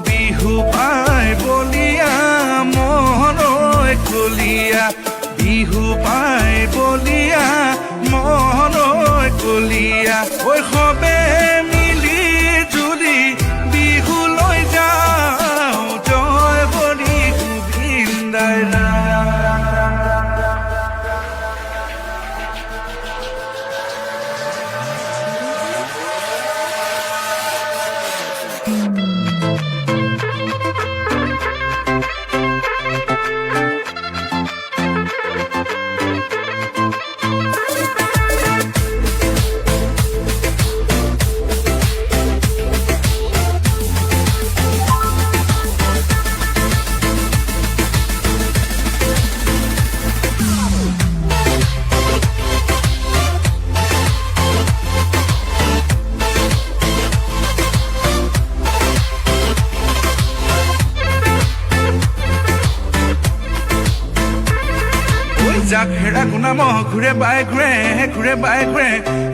বিহু পাই বলিয়া মনৈ কলিয়া বিহু পাই বলিয়া মনৈ কলিয়া ঐ সবে মিলি জুলি বিহু লৈ যাওঁ জয় বলি গোবিন্দাই যাক হেৰা গুণা মহ ঘূৰে বাই ঘূৰে ঘূৰে বাই ঘূৰে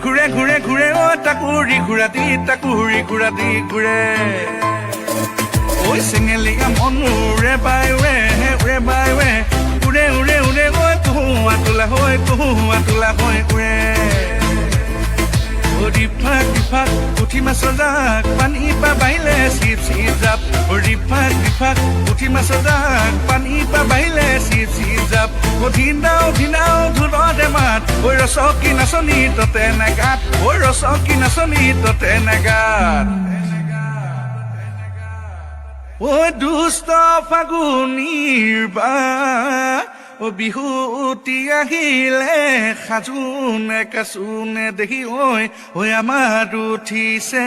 ঘূৰে ঘূৰে ঘূৰে অ তাকুৰি ঘূৰা দি ঘূৰে ঐ চেঙেলীয়া মনুৰে বাই উৰে বাই উৰে উৰে উৰে ঐ কুহুৱা তোলা হৈ ঘূৰে ৰিফাক উঠি মাছৰ জাক পানী পা বাহিলে চিপ জাপ ৰিফাক উঠি মাছৰ জাক পানী পা বাহিলে চিপ জাপ ধিনাও ধুনতে মাত ঐ ৰচকী নাচনী ততে নেগাত ঐ দুষ্ট ফাগুনীৰ বা ও বিহুতি আহিলে সাজোনে কাচোনে দেখি ঐ আমাৰ উঠিছে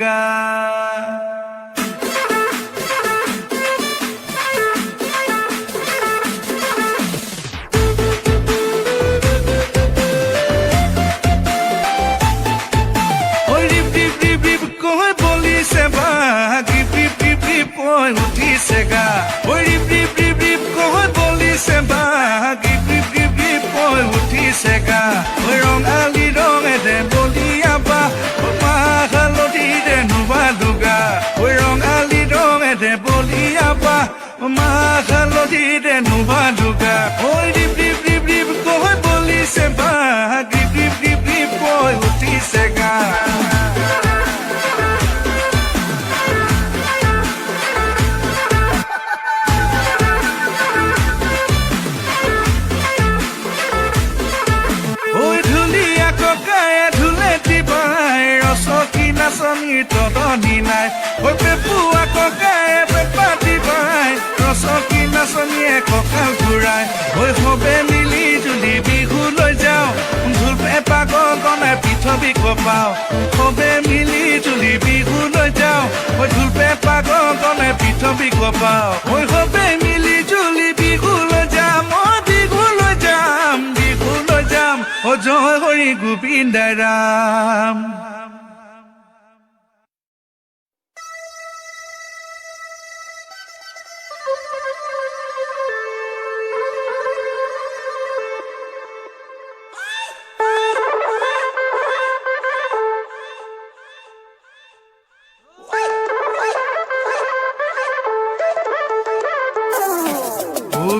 গা বলিছে বা কৈ উঠিছে গা ঐ ৰিপ কৈ বলিছে বা কৈ উঠিছে গা ঐ ৰঙালী ৰঙেৰে বলিয়া বা মাহ হালধিৰে নুবা দুগা ঐ ৰঙালী ৰঙেৰে বলিয়া বা মাহ হালধিৰে নুবা দুগা ঐ ৰিপ কৈ বলিছে বা কৈ উঠিছে গা নাচনীৰ তদনী নাই ঐ পেপুৱা ককায়ে পেপাতি পাই ৰচকী নাচনীয়ে কঁকাল ঘূৰাই ঐ সবে মিলি জুলি বিহু লৈ যাওঁ ঢোল পেপা গগনাই পৃথিৱী কপাওঁ সবে মিলি জুলি বিহু লৈ যাওঁ ঐ ঢোল পেপা গগনাই পৃথিৱী কপাওঁ ঐ সবে মিলি জুলি বিহু লৈ যাম বিহু লৈ যাম ঐ জয় হৰি গোবিন্দাই ৰাম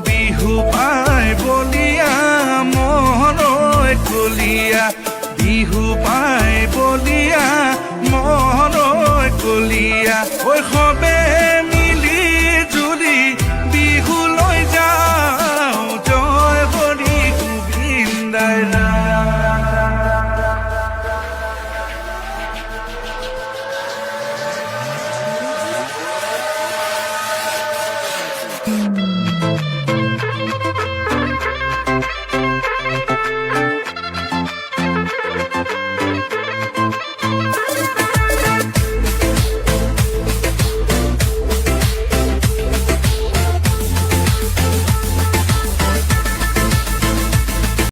বিহু পাই বলিয়া মনৈ কলিয়া বিহু পাই বলিয়া মনৈ কলিয়া ঐ সবে